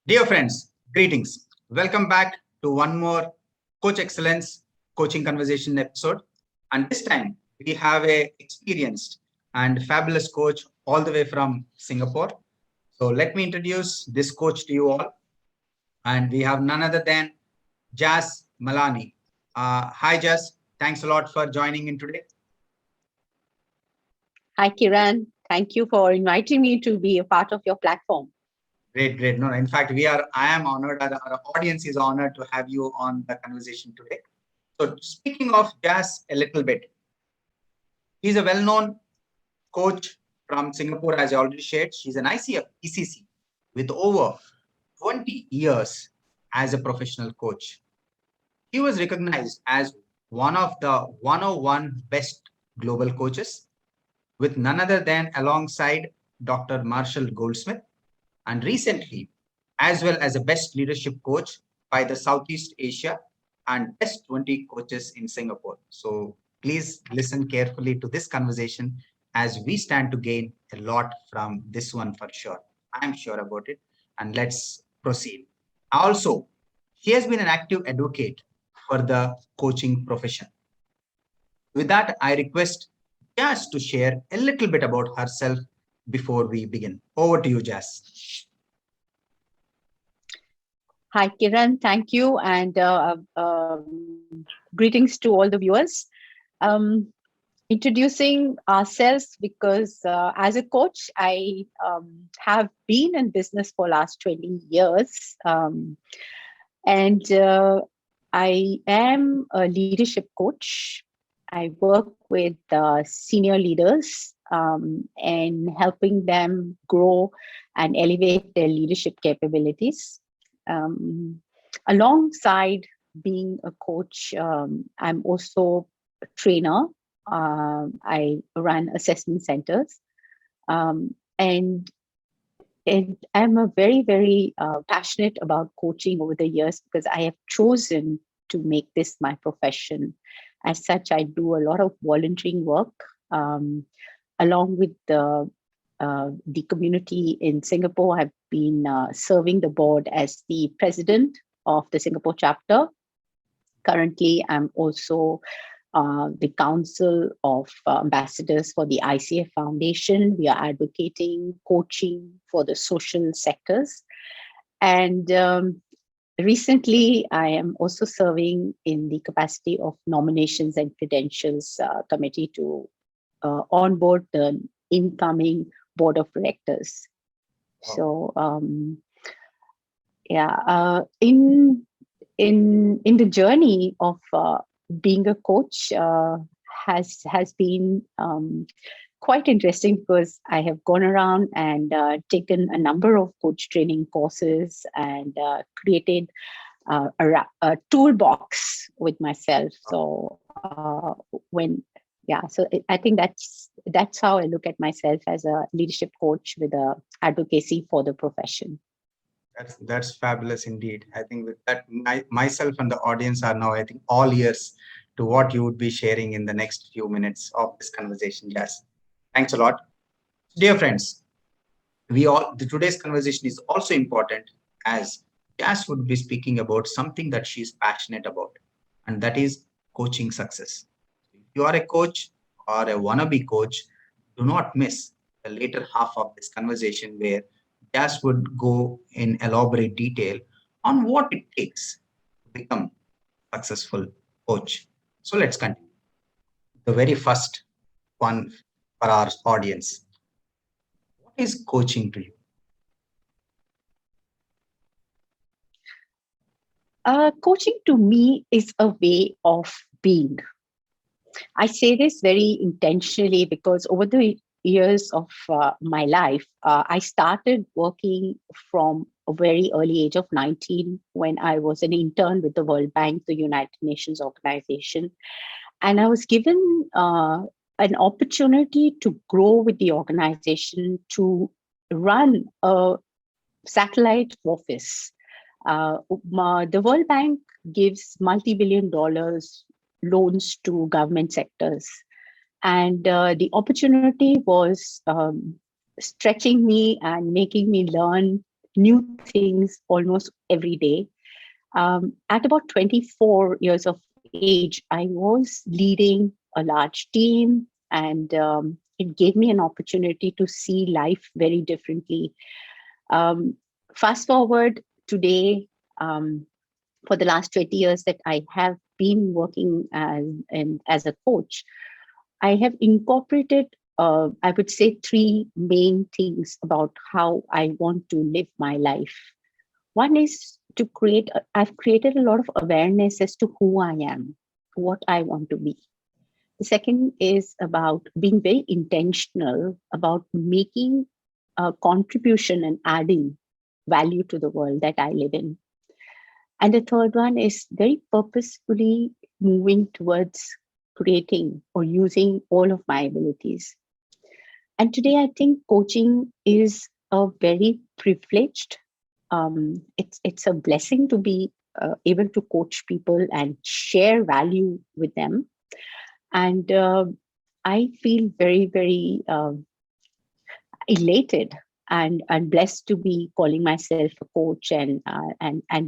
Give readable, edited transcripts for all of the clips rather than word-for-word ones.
Dear friends, greetings. Welcome back to one more Coach Excellence Coaching Conversation episode. And this time we have a experienced and fabulous coach all the way from Singapore. So let me introduce this coach to you all. And we have none other than Jass Malaney. Hi, Jass. Thanks a lot for joining in today. Hi, Kiran. Thank you for inviting me to be a part of your platform. Great, great. No, in fact, I am honored, our audience is honored to have you on the conversation today. So speaking of Jass a little bit, he's a well-known coach from Singapore, as I already shared. She's an ICF PCC with over 20 years as a professional coach. He was recognized as one of the 101 best global coaches, with none other than alongside Dr. Marshall Goldsmith, and recently, as well as a best leadership coach by the Southeast Asia and best 20 coaches in Singapore. So please listen carefully to this conversation, as we stand to gain a lot from this one for sure. I'm sure about it. And let's proceed. Also, she has been an active advocate for the coaching profession. With that, I request Jass to share a little bit about herself before we begin. Over to you, Jass. Hi, Kiran. Thank you. And greetings to all the viewers. Introducing ourselves because as a coach, I have been in business for last 20 years. And I am a leadership coach. I work with senior leaders and helping them grow and elevate their leadership capabilities. Alongside being a coach, I'm also a trainer. I run assessment centers. And I'm a very, very passionate about coaching over the years because I have chosen to make this my profession. As such, I do a lot of volunteering work along with the community in Singapore. I've been serving the board as the president of the Singapore chapter. Currently, I'm also the Council of Ambassadors for the ICF Foundation. We are advocating coaching for the social sectors. And recently, I am also serving in the capacity of Nominations and Credentials Committee to onboard the incoming board of directors. So, in the journey of being a coach has been quite interesting because I have gone around and taken a number of coach training courses and created a toolbox with myself. So I think that's how I look at myself as a leadership coach with a advocacy for the profession. That's fabulous indeed. I think with that, myself and the audience are now, I think, all ears to what you would be sharing in the next few minutes of this conversation, Jass. Thanks a lot. Dear friends, today's conversation is also important as Jass would be speaking about something that she's passionate about, and that is coaching success. If you are a coach or a wannabe coach, do not miss the later half of this conversation where Jass would go in elaborate detail on what it takes to become a successful coach. So let's continue. The very first one for our audience. What is coaching to you? Coaching to me is a way of being. I say this very intentionally because over the years of my life, I started working from a very early age of 19 when I was an intern with the World Bank, the United Nations organization. And I was given an opportunity to grow with the organization to run a satellite office. The World Bank gives multi-billion dollars loans to government sectors. And the opportunity was stretching me and making me learn new things almost every day. At about 24 years of age, I was leading a large team, and it gave me an opportunity to see life very differently. Fast forward today, for the last 20 years that I have been working as a coach, I have incorporated, I would say, three main things about how I want to live my life. One is to I've created a lot of awareness as to who I am, what I want to be. The second is about being very intentional about making a contribution and adding value to the world that I live in. And the third one is very purposefully moving towards creating or using all of my abilities. And today, I think coaching is a very privileged. It's a blessing to be able to coach people and share value with them. And I feel very, very elated and blessed to be calling myself a coach and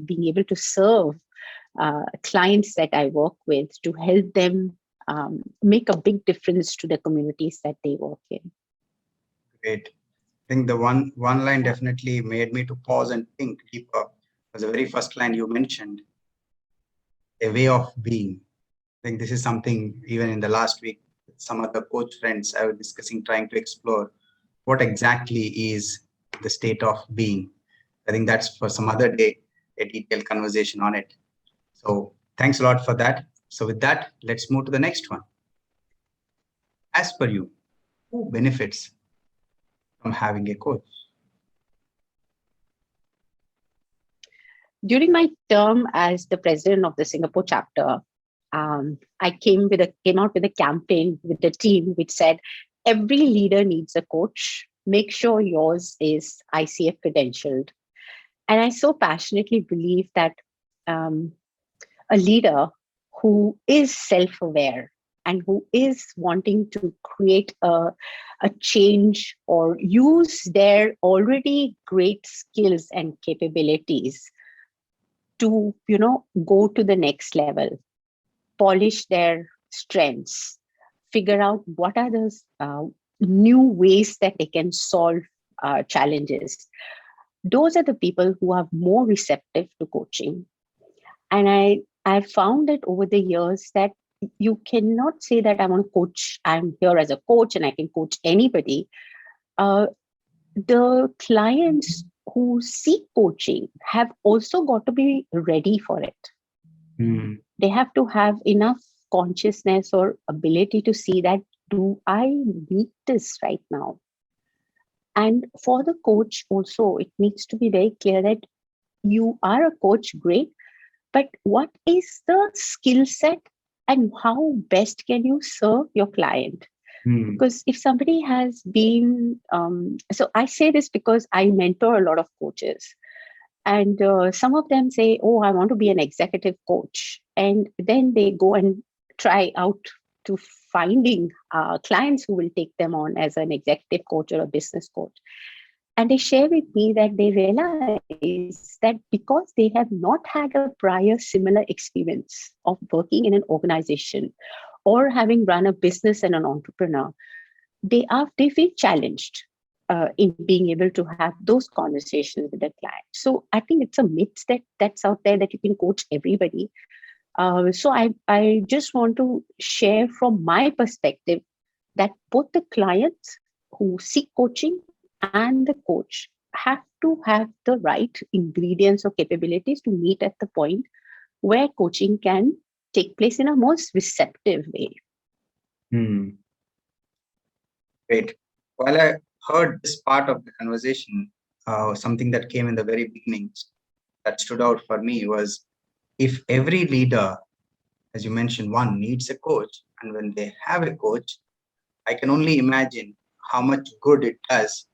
being able to serve clients that I work with to help them make a big difference to the communities that they work in. Great. I think the one line definitely made me to pause and think deeper. Was the very first line you mentioned, a way of being. I think this is something even in the last week, some other coach friends I was discussing, trying to explore what exactly is the state of being. I think that's for some other day, a detailed conversation on it. So thanks a lot for that. So with that, let's move to the next one. As per you, who benefits from having a coach? During my term as the president of the Singapore chapter, I came out with a campaign with the team which said, every leader needs a coach. Make sure yours is ICF credentialed. And I so passionately believe that a leader who is self-aware and who is wanting to create a change or use their already great skills and capabilities to, go to the next level, polish their strengths, figure out what are those new ways that they can solve challenges. Those are the people who are more receptive to coaching. And I found that over the years that you cannot say that I want to coach, I'm here as a coach and I can coach anybody. The clients who seek coaching have also got to be ready for it. They have to have enough consciousness or ability to see that, do I need this right now? And for the coach also, it needs to be very clear that you are a coach, great, but what is the skill set and how best can you serve your client? Because if somebody has been, so I say this because I mentor a lot of coaches. And some of them say, oh, I want to be an executive coach. And then they go and try out to finding clients who will take them on as an executive coach or a business coach. And they share with me that they realize that because they have not had a prior similar experience of working in an organization or having run a business and an entrepreneur, they feel challenged in being able to have those conversations with the client. So I think it's a myth that's out there that you can coach everybody. So I just want to share from my perspective that both the clients who seek coaching and the coach have to have the right ingredients or capabilities to meet at the point where coaching can take place in a most receptive way. Great. While I heard this part of the conversation, something that came in the very beginning that stood out for me was, if every leader, as you mentioned, one needs a coach, and when they have a coach, I can only imagine how much good it does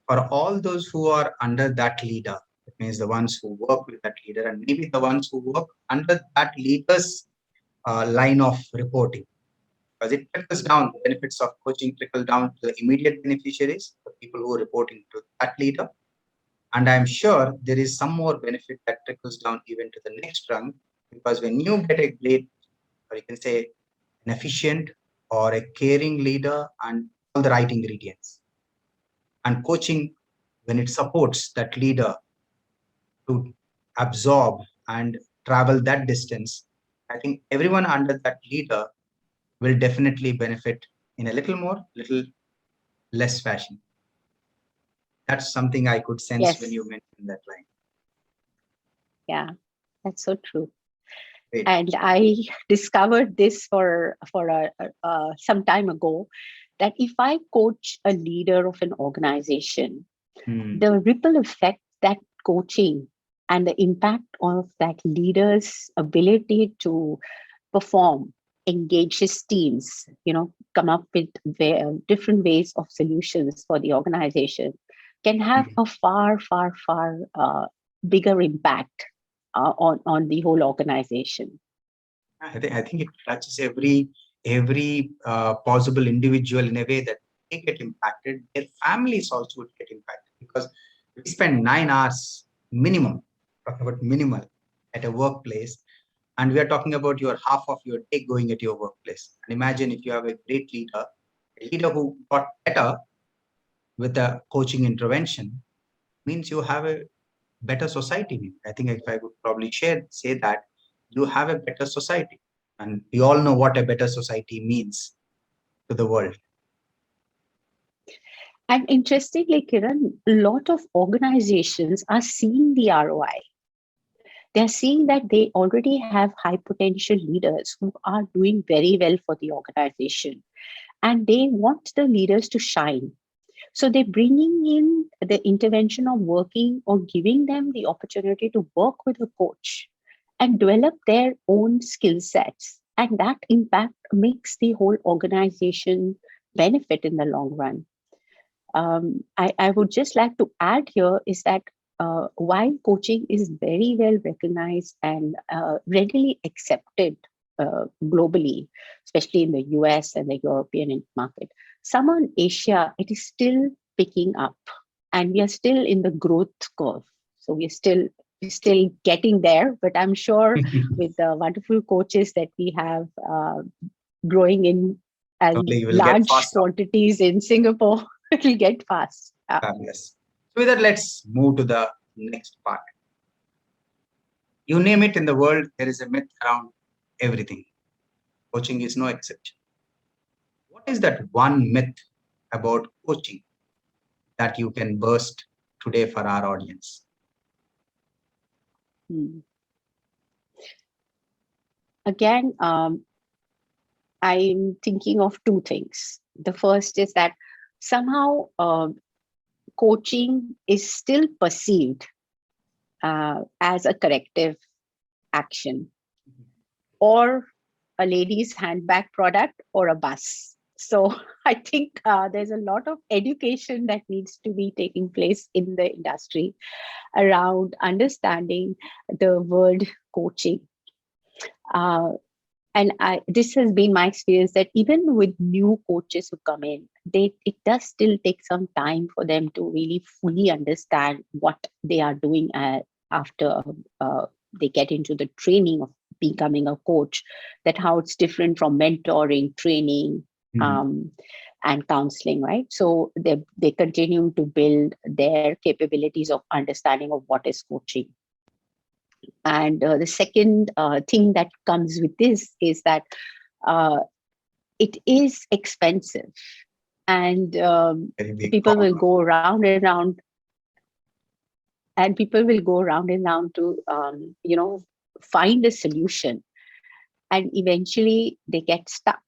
for all those who are under that leader. It means the ones who work with that leader, and maybe the ones who work under that leader's line of reporting. Because it trickles down, the benefits of coaching trickle down to the immediate beneficiaries, the people who are reporting to that leader, And I'm sure there is some more benefit that trickles down even to the next rung, because when you get a great, or you can say an efficient or a caring leader and all the right ingredients, and coaching, when it supports that leader to absorb and travel that distance, I think everyone under that leader will definitely benefit in a little more, little less fashion. That's something I could sense when Yes. you mentioned that line. Yeah, that's so true. Great. And I discovered this for some time ago, that if I coach a leader of an organization, the ripple effect that coaching and the impact of that leader's ability to perform, engage his teams, come up with different ways of solutions for the organization, can have a far, far, far bigger impact on the whole organization. I think it touches every possible individual in a way that they get impacted. Their families also would get impacted, because we spend 9 hours minimum, talking about minimal, at a workplace, and we are talking about your half of your day going at your workplace. And imagine if you have a great leader, a leader who got better with a coaching intervention, means you have a better society. I think if I would probably say that you have a better society. And we all know what a better society means to the world. And interestingly, Kiran, a lot of organizations are seeing the ROI. They're seeing that they already have high potential leaders who are doing very well for the organization, and they want the leaders to shine. So they're bringing in the intervention of working or giving them the opportunity to work with a coach and develop their own skill sets. And that impact makes the whole organization benefit in the long run. I would just like to add here is that while coaching is very well recognized and readily accepted globally, especially in the US and the European market, some in Asia, it is still picking up, and we are still in the growth curve. So we're still getting there, but I'm sure with the wonderful coaches that we have growing in as large quantities in Singapore, it will get fast. Fabulous. So with that, let's move to the next part. You name it in the world, there is a myth around everything. Coaching is no exception. What is that one myth about coaching that you can burst today for our audience? Again, I'm thinking of two things. The first is that somehow coaching is still perceived as a corrective action, or a lady's handbag product, or a bus. So I think there's a lot of education that needs to be taking place in the industry around understanding the word coaching. And this has been my experience that even with new coaches who come in, it does still take some time for them to really fully understand what they are doing after they get into the training of becoming a coach, that how it's different from mentoring, training, and counseling, right? So they continue to build their capabilities of understanding of what is coaching. And the second thing that comes with this is that it is expensive, and people will go round and round, to find a solution, and eventually they get stuck.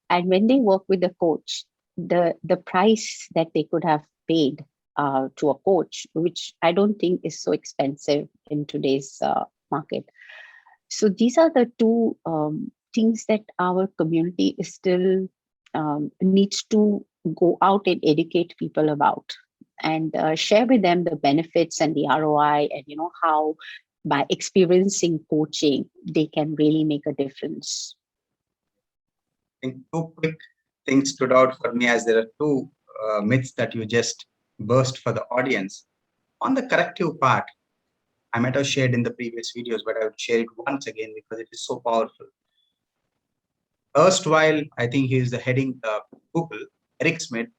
And when they work with a coach, the price that they could have paid to a coach, which I don't think is so expensive in today's market. So these are the two things that our community is still needs to go out and educate people about, and share with them the benefits and the ROI, and how by experiencing coaching they can really make a difference. I think two quick things stood out for me, as there are two myths that you just burst for the audience. On the corrective part, I might have shared in the previous videos, but I would share it once again because it is so powerful. Erstwhile, I think he is the heading Google, Eric Schmidt,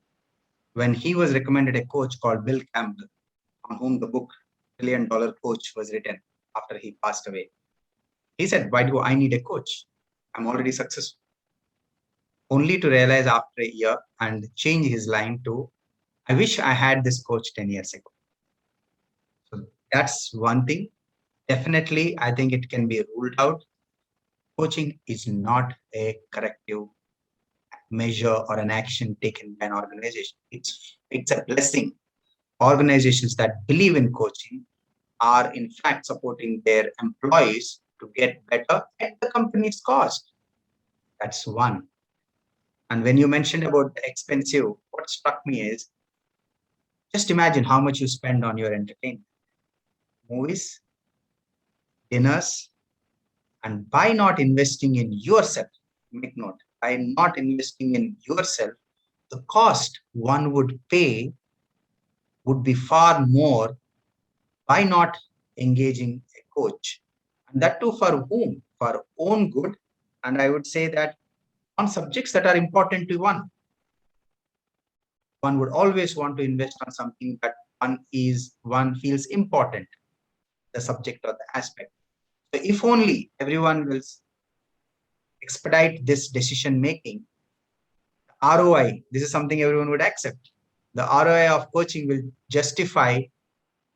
when he was recommended a coach called Bill Campbell, on whom the book $1 Billion Coach was written after he passed away. He said, why do I need a coach? I'm already successful. Only to realize after a year and change his line to, I wish I had this coach 10 years ago. So that's one thing. Definitely, I think it can be ruled out. Coaching is not a corrective measure or an action taken by an organization. It's a blessing. Organizations that believe in coaching are in fact supporting their employees to get better at the company's cost. That's one. And when you mentioned about the expensive, what struck me is just imagine how much you spend on your entertainment, movies, dinners, and by not investing in yourself, make note, by not investing in yourself, the cost one would pay would be far more by not engaging a coach. And that too for whom? For own good. And I would say that on subjects that are important to one would always want to invest on something that one feels important, the subject or the aspect. So if only everyone will expedite this decision making, ROI, this is something everyone would accept. The ROI of coaching will justify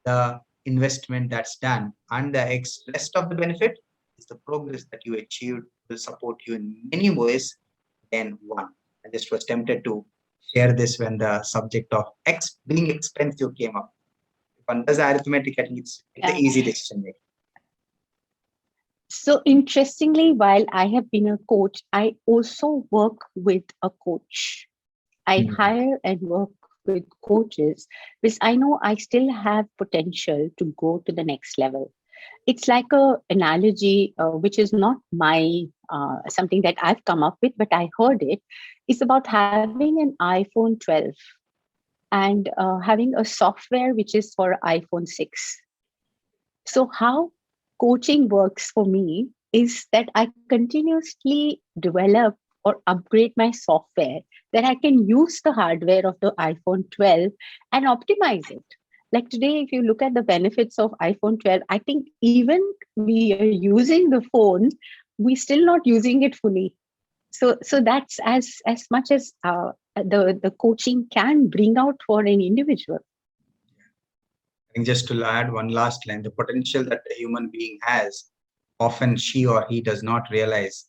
the investment that's done, and the rest of the benefit is the progress that you achieved will support you in many ways than one. I just was tempted to share this when the subject of being expensive came up. If one does arithmetic, I think it's an easy decision making. So interestingly, while I have been a coach, I also work with a coach. I hire and work with coaches because I know I still have potential to go to the next level. It's like a analogy, which is not my something that I've come up with, but I heard it. It's about having an iPhone 12 and having a software which is for iPhone 6. So how coaching works for me is that I continuously develop or upgrade my software that I can use the hardware of the iPhone 12 and optimize it. Like today, if you look at the benefits of iPhone 12, I think even we are using the phone, we're still not using it fully. So that's as much as the coaching can bring out for an individual. I think just to add one last line, the potential that a human being has, often she or he does not realize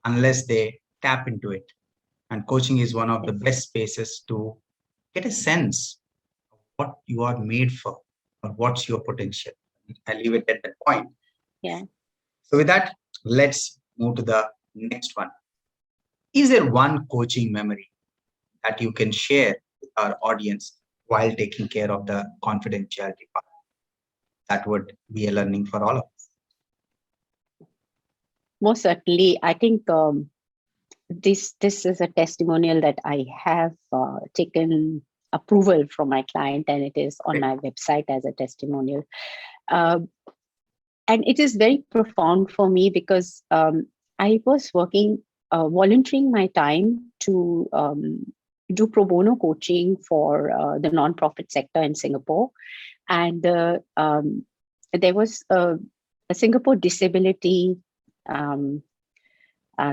unless they tap into it. And coaching is one of the best spaces to get a sense of what you are made for or what's your potential. I leave it at that point. Yeah. So with that, let's move to the next one. Is there one coaching memory that you can share with our audience while taking care of the confidentiality part? That would be a learning for all of us. Most certainly. I think this is a testimonial that I have taken approval from my client, and it is on my website as a testimonial. And it is very profound for me because I was working, volunteering my time to do pro bono coaching for the nonprofit sector in Singapore. And there was a Singapore disability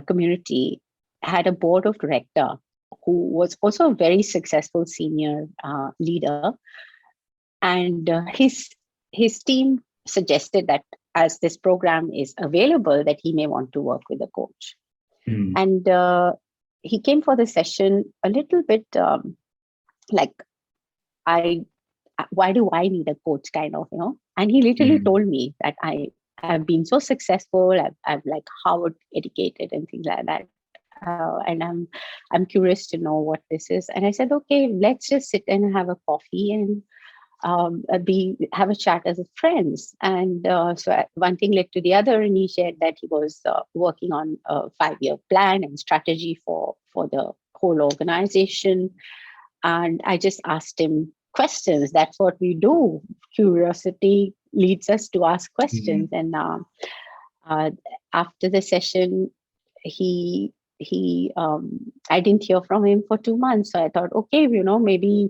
community had a board of director who was also a very successful senior leader. And his team suggested that as this program is available, that he may want to work with a coach. And he came for the session a little bit like, why do I need a coach kind of, and he literally told me that I've been so successful, I've like Harvard educated and things like that. And I'm curious to know what this is. And I said, okay, let's just sit and have a coffee and have a chat as friends. And so one thing led to the other, and he shared that he was working on a 5-year plan and strategy for the whole organization. And I just asked him questions. That's what we do. Curiosity leads us to ask questions. Mhm. And after the session, he I didn't hear from him for 2 months. So I thought, okay, maybe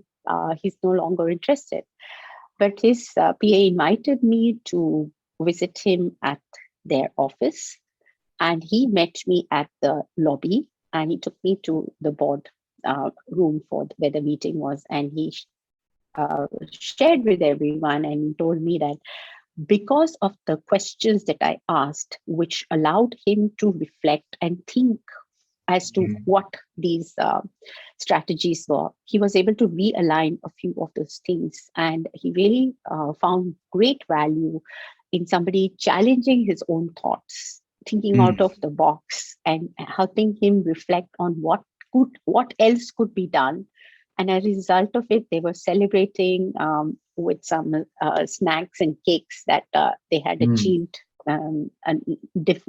he's no longer interested. But his PA invited me to visit him at their office, and he met me at the lobby, and he took me to the board room for where the meeting was, and he shared with everyone and told me that because of the questions that I asked, which allowed him to reflect and think as to Mhm. what these strategies were, he was able to realign a few of those things. And he really found great value in somebody challenging his own thoughts, thinking out Mm. of the box, and helping him reflect on what else could be done. And as a result of it, they were celebrating with some snacks and cakes that they had Mm. achieved, a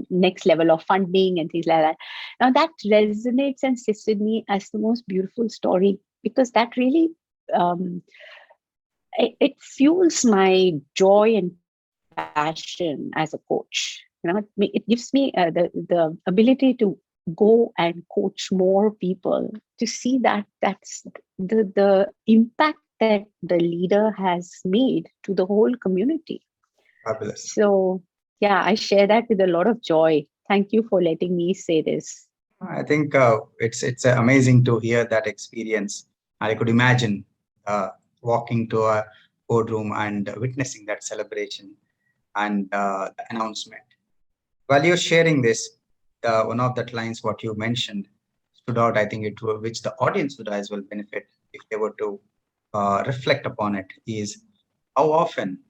next level of funding and things like that. Now that resonates and sits with me as the most beautiful story, because that really it fuels my joy and passion as a coach. It gives me the ability to go and coach more people, to see that that's the impact that the leader has made to the whole community. Fabulous. So yeah, I share that with a lot of joy. Thank you for letting me say this. I think it's amazing to hear that experience. I could imagine walking to a boardroom and witnessing that celebration and the announcement. While you're sharing this, one of the lines what you mentioned stood out. I think which the audience would as well benefit if they were to reflect upon it, is how often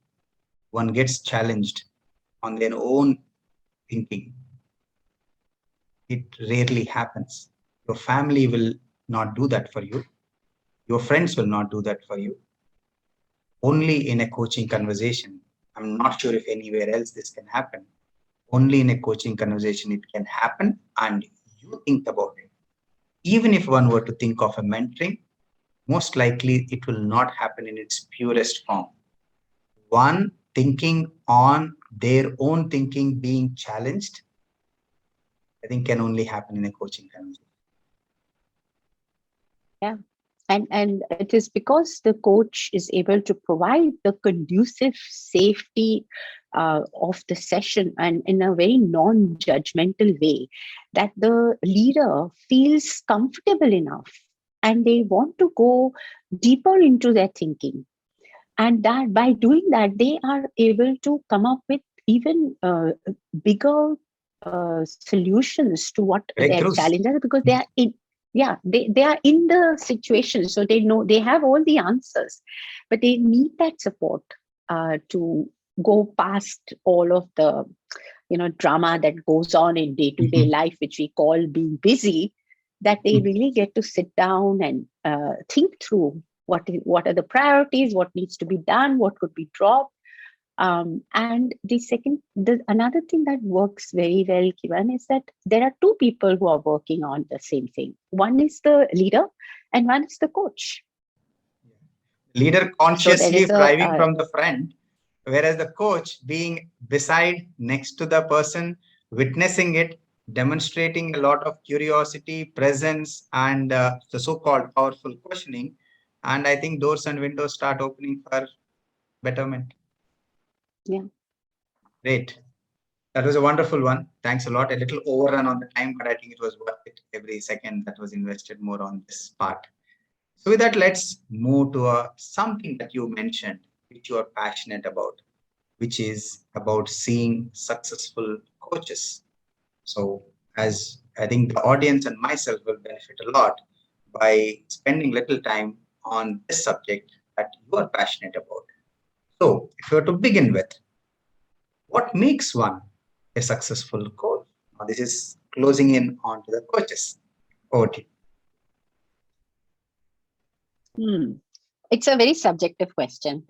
one gets challenged on their own thinking. It rarely happens. Your family will not do that for you. Your friends will not do that for you. Only in a coaching conversation. I'm not sure if anywhere else this can happen. Only in a coaching conversation it can happen, and you think about it. Even if one were to think of a mentoring, most likely it will not happen in its purest form. One thinking on their own thinking being challenged, I think can only happen in a coaching conversation. Yeah. And it is because the coach is able to provide the conducive safety of the session, and in a very non-judgmental way, that the leader feels comfortable enough and they want to go deeper into their thinking. And that by doing that, they are able to come up with even bigger solutions to what their Breakthroughs. challenges are, because they are in, yeah, they are in the situation, so they know they have all the answers, but they need that support to go past all of the drama that goes on in day-to-day Mhm. life, which we call being busy. That they really get to sit down and think through what are the priorities, what needs to be done, what could be dropped. And another thing that works very well, Kiran, is that there are two people who are working on the same thing. One is the leader and one is the coach. Leader So there consciously is a thriving from the front, whereas the coach being beside, next to the person, witnessing it, demonstrating a lot of curiosity, presence, and the so-called powerful questioning. And I think doors and windows start opening for betterment. yeah. Great. That was a wonderful one. Thanks a lot. A little overrun on the time, but I think it was worth it. Every second that was invested more on this part. So with that, let's move to something that you mentioned, which you are passionate about, which is about seeing successful coaches. So as I think the audience and myself will benefit a lot by spending little time on this subject that you are passionate about. So if you were to begin with, what makes one a successful coach? Now, this is closing in on to the coaches. Over to you. Hmm. It's a very subjective question.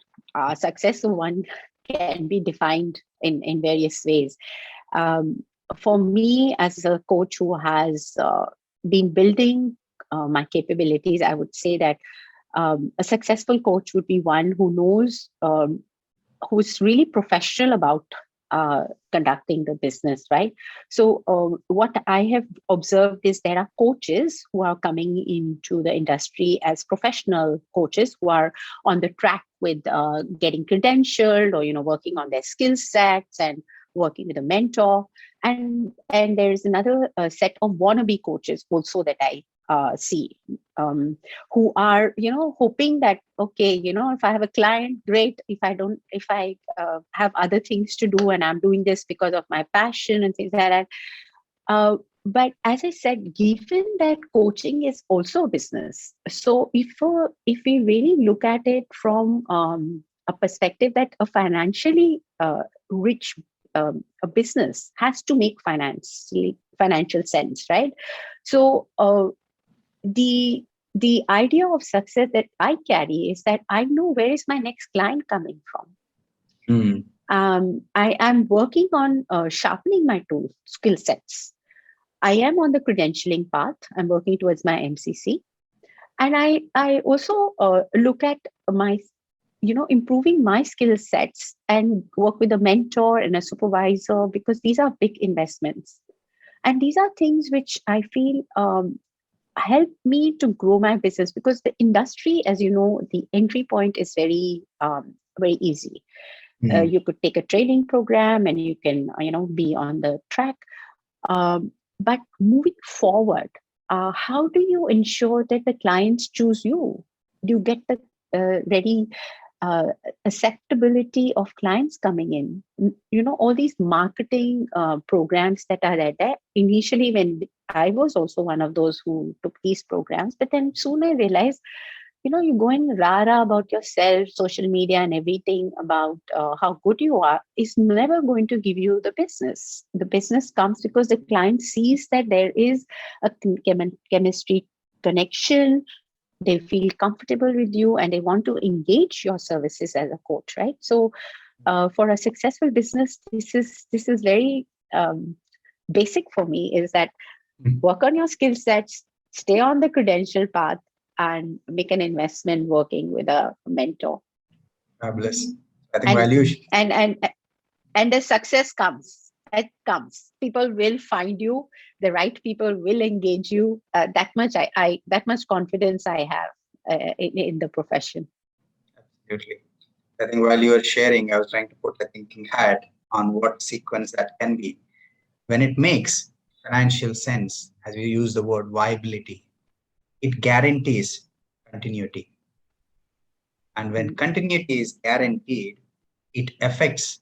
Success of one can be defined in various ways. Um, for me, as a coach who has been building my capabilities, I would say that A successful coach would be one who knows, who's really professional about conducting the business, right? So what I have observed is there are coaches who are coming into the industry as professional coaches who are on the track with getting credentialed, or working on their skill sets and working with a mentor. And there's another set of wannabe coaches also that I see, who are hoping that, okay, if I have a client, great. If I have other things to do and I'm doing this because of my passion and things like that. But as I said, given that coaching is also a business, so if we really look at it from a perspective that a financially rich a business has to make financial sense, right? So the idea of success that I carry is that I know where is my next client coming from. I am working on sharpening my skill sets. I am on the credentialing path. I'm working towards my MCC. And I also look at my, improving my skill sets and work with a mentor and a supervisor, because these are big investments. And these are things which I feel help me to grow my business, because the industry, as you know, the entry point is very easy. You could take a training program and you can be on the track, but moving forward, how do you ensure that the clients choose you? Do you get the ready acceptability of clients coming in? All these marketing programs that are there. Initially, when I was also one of those who took these programs, but then soon I realized, you go in rah-rah about yourself, social media and everything about how good you are is never going to give you the business. The business comes because the client sees that there is a chemistry connection. They feel comfortable with you and they want to engage your services as a coach, right? So for a successful business, this is very basic for me, is that work on your skill sets, stay on the credential path, and make an investment working with a mentor. Fabulous. I think value. And the success comes. It comes. People will find you. The right people will engage you. That much confidence I have in the profession. Absolutely. I think while you were sharing, I was trying to put a thinking hat on what sequence that can be. When it makes financial sense, as we use the word viability, it guarantees continuity. And when continuity is guaranteed, it affects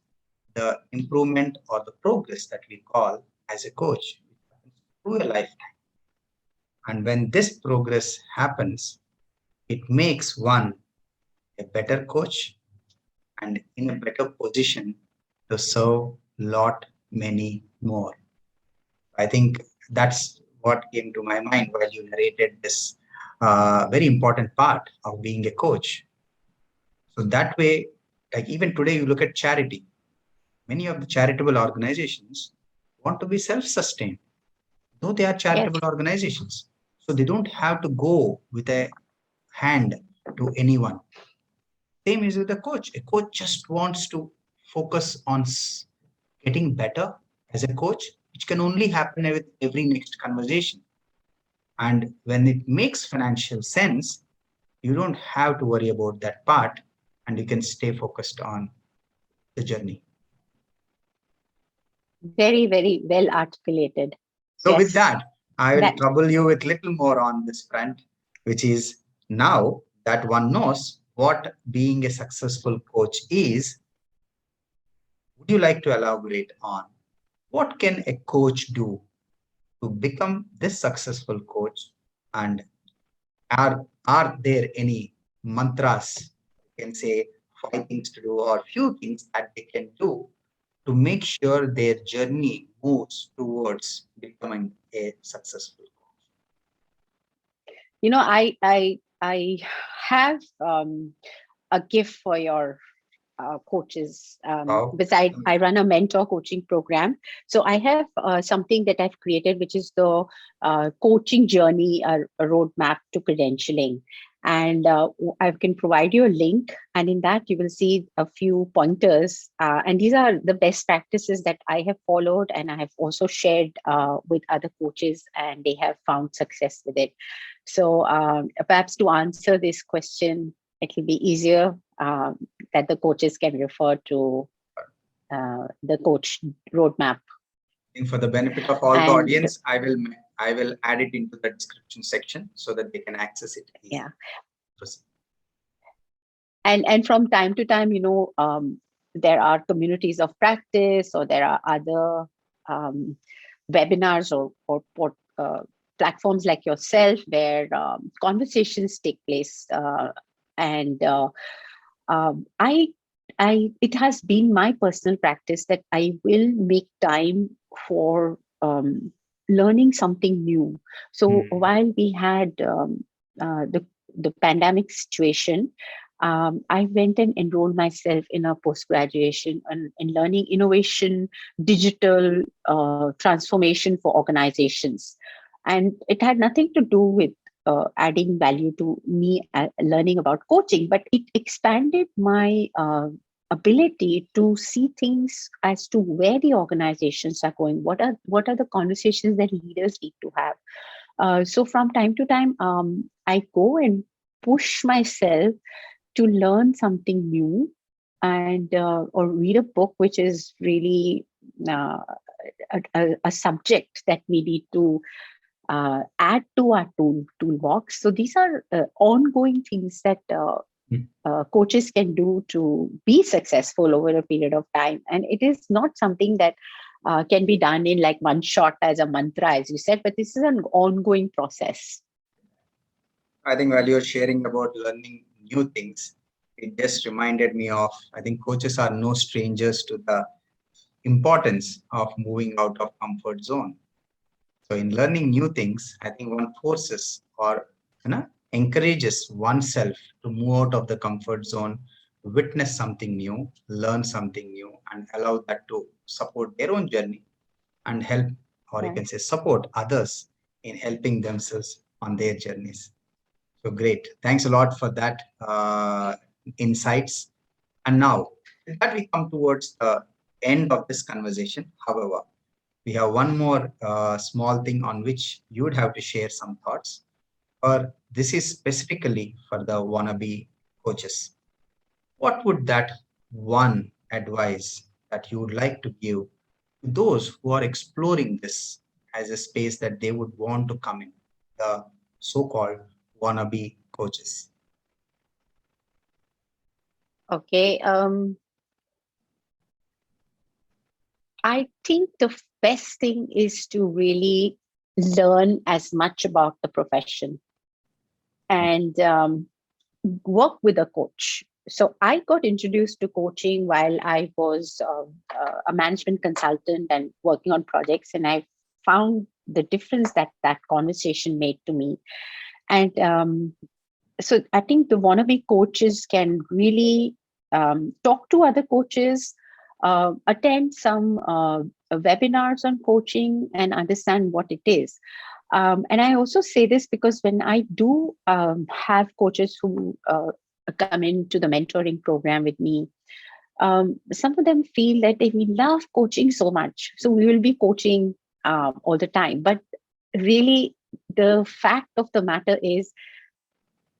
the improvement or the progress that we call as a coach through a lifetime. And when this progress happens, it makes one a better coach and in a better position to serve many more. I think that's what came to my mind while you narrated this very important part of being a coach. So that way, like even today, you look at charity. Many of the charitable organizations want to be self-sustained, though they are charitable organizations. So they don't have to go with a hand to anyone. Same is with a coach. A coach just wants to focus on getting better as a coach, which can only happen with every next conversation. And when it makes financial sense, you don't have to worry about that part and you can stay focused on the journey. Very, very well articulated. So with that, I will trouble you with little more on this front, which is now that one knows what being a successful coach is, would you like to elaborate on what can a coach do to become this successful coach? And are there any mantras, you can say 5 things to do or few things that they can do to make sure their journey moves towards becoming a successful coach? I have a gift for your coaches. Besides, I run a mentor coaching program. So I have something that I've created, which is the coaching journey, a roadmap to credentialing. And I can provide you a link, and in that you will see a few pointers. And these are the best practices that I have followed, and I have also shared with other coaches, and they have found success with it. So perhaps to answer this question, it will be easier that the coaches can refer to the coach roadmap. And for the benefit of all the And audience, I will add it into the description section so that they can access it easily. yeah. Proceed. And from time to time, there are communities of practice, or there are other webinars or platforms like yourself where conversations take place. And it has been my personal practice that I will make time for learning something new. So while we had the pandemic situation, I went and enrolled myself in a post-graduation in learning innovation, digital transformation for organizations. And it had nothing to do with adding value to me learning about coaching, but it expanded my ability to see things as to where the organizations are going. What are the conversations that leaders need to have? So from time to time, I go and push myself to learn something new, and or read a book which is really a subject that we need to add to our toolbox. So these are ongoing things that coaches can do to be successful over a period of time. And it is not something that can be done in like one shot as a mantra, as you said, but this is an ongoing process. I think while you're sharing about learning new things, it just reminded me of, I think coaches are no strangers to the importance of moving out of comfort zone. So in learning new things, I think one forces or encourages oneself to move out of the comfort zone, witness something new, learn something new, and allow that to support their own journey and help, or you can say support others in helping themselves on their journeys. So great. Thanks a lot for that insights. And now that we come towards the end of this conversation, however, we have one more small thing on which you would have to share some thoughts. Or this is specifically for the wannabe coaches. What would that one advice that you would like to give to those who are exploring this as a space that they would want to come in, the so-called wannabe coaches? Okay. I think the best thing is to really learn as much about the profession and work with a coach. So I got introduced to coaching while I was a management consultant and working on projects, and I found the difference that that conversation made to me. And so I think the wannabe coaches can really talk to other coaches, attend some webinars on coaching, and understand what it is. And I also say this because when I do have coaches who come into the mentoring program with me, some of them feel that we love coaching so much, so we will be coaching all the time. But really, the fact of the matter is,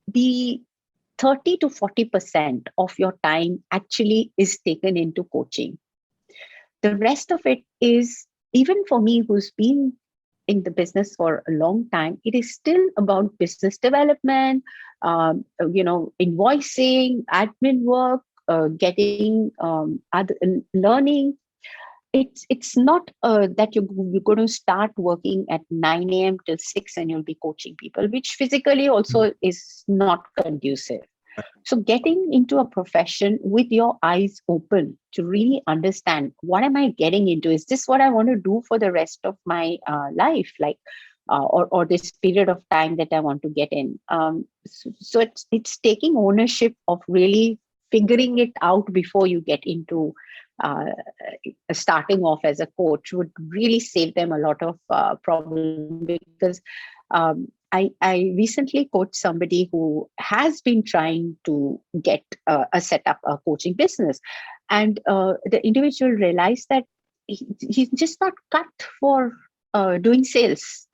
the 30 to 40% of your time actually is taken into coaching. The rest of it is, even for me who's been in the business for a long time, it is still about business development, invoicing, admin work, getting other learning. It's not that you're going to start working at 9 a.m. till 6 and you'll be coaching people, which physically also is not conducive. So getting into a profession with your eyes open to really understand, what am I getting into? Is this what I want to do for the rest of my life? Or this period of time that I want to get in. So it's taking ownership of really figuring it out before you get into starting off as a coach would really save them a lot of problem, because I recently coached somebody who has been trying to get set up a coaching business, and the individual realized that he's just not cut for doing sales,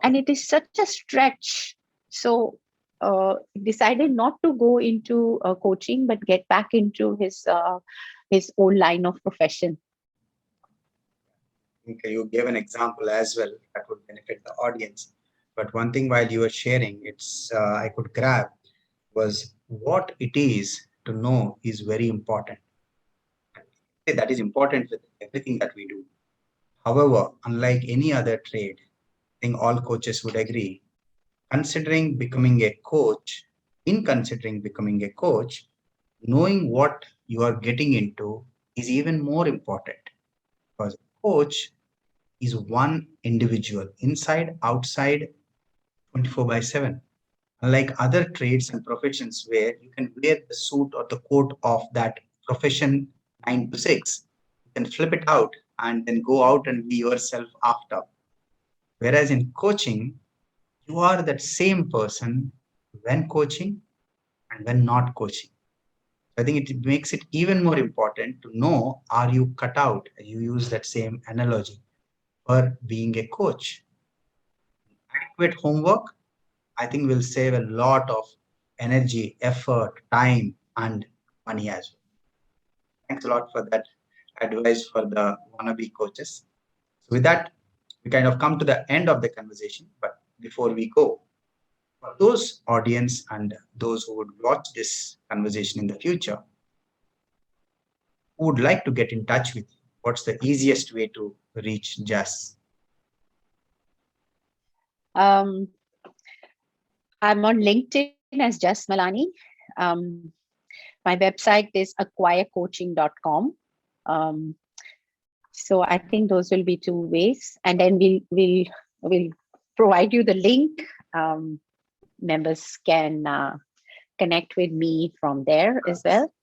and it is such a stretch. So decided not to go into coaching, but get back into his own line of profession. Okay, you gave an example as well that would benefit the audience. But one thing while you were sharing, I could grab was what it is to know is very important. That is important with everything that we do. However, unlike any other trade, I think all coaches would agree, considering becoming a coach, knowing what you are getting into is even more important, because coach is one individual inside, outside, 24/7. Unlike other trades and professions where you can wear the suit or the coat of that profession 9 to 6, you can flip it out and then go out and be yourself after. Whereas in coaching, you are that same person when coaching and when not coaching. I think it makes it even more important to know, are you cut out? You use that same analogy for being a coach. Adequate homework, I think, will save a lot of energy, effort, time, and money as well. Thanks a lot for that advice for the wannabe coaches. So with that, we kind of come to the end of the conversation. But before we go, for those audience and those who would watch this conversation in the future, who would like to get in touch with you, what's the easiest way to reach Jass? I'm on LinkedIn as Jass Malaney. My website is acquirecoaching.com. So I think those will be two ways, and then we'll provide you the link. Members can connect with me from there as well.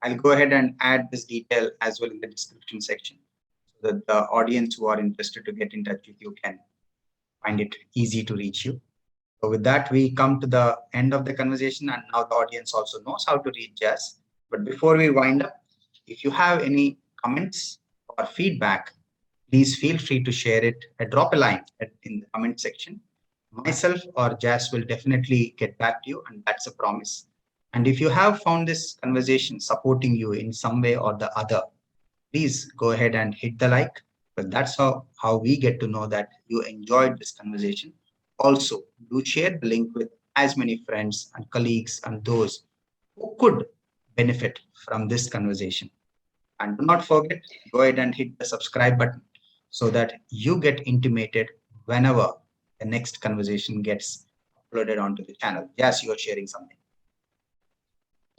I'll go ahead and add this detail as well in the description section, so that the audience who are interested to get in touch with you can find it easy to reach you. So with that, we come to the end of the conversation, and now the audience also knows how to reach Jass. But before we wind up, if you have any comments or feedback, please feel free to share it. Drop a line in the comment section. Myself or Jass will definitely get back to you, and that's a promise. And if you have found this conversation supporting you in some way or the other, please go ahead and hit the like, because that's how we get to know that you enjoyed this conversation. Also, do share the link with as many friends and colleagues and those who could benefit from this conversation. And do not forget, go ahead and hit the subscribe button so that you get intimated whenever the next conversation gets uploaded onto the channel. Yes, you are sharing something.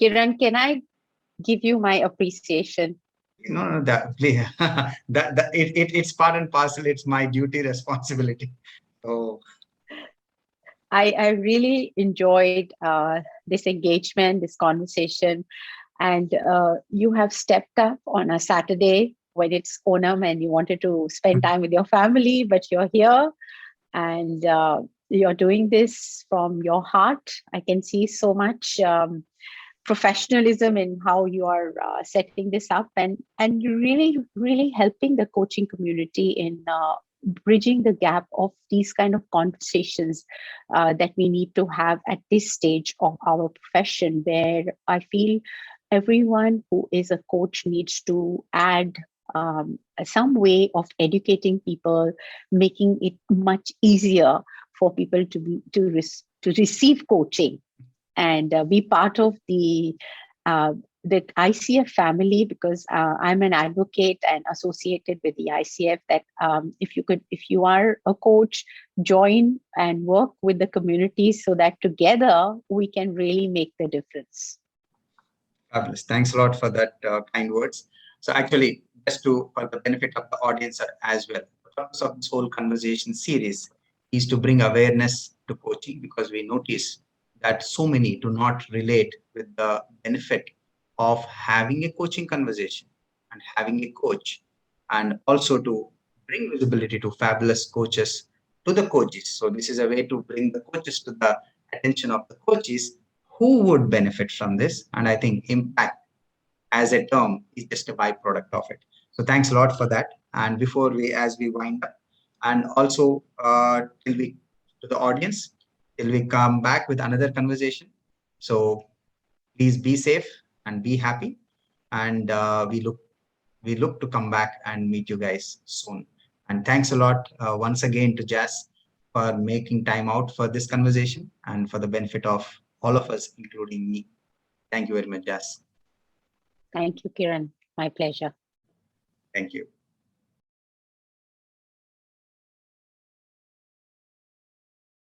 Kiran, can I give you my appreciation? No, it's part and parcel. It's my duty, responsibility. So I really enjoyed this engagement, this conversation, and you have stepped up on a Saturday when it's Onam and you wanted to spend time with your family, but you're here and you're doing this from your heart. I can see so much professionalism in how you are setting this up, and you're really helping the coaching community in bridging the gap of these kind of conversations that we need to have at this stage of our profession, where I feel everyone who is a coach needs to add some way of educating people, making it much easier for people to receive coaching and be part of the ICF family, because I'm an advocate and associated with the ICF, that if you are a coach, join and work with the community so that together we can really make the difference. fabulous. Thanks a lot for that kind words. So actually, just for the benefit of the audience as well, the purpose of this whole conversation series is to bring awareness to coaching, because we notice that so many do not relate with the benefit of having a coaching conversation and having a coach, and also to bring visibility to fabulous coaches to to the coaches. So this is a way to bring the coaches to the attention of the coaches who would benefit from this. And I think impact as a term is just a byproduct of it. So thanks a lot for that. And before as we wind up, and also to the audience, till we come back with another conversation. So please be safe and be happy. And we look to come back and meet you guys soon. And thanks a lot once again to Jass for making time out for this conversation and for the benefit of all of us, including me. Thank you very much, Jass. Thank you, Kiran. My pleasure. Thank you.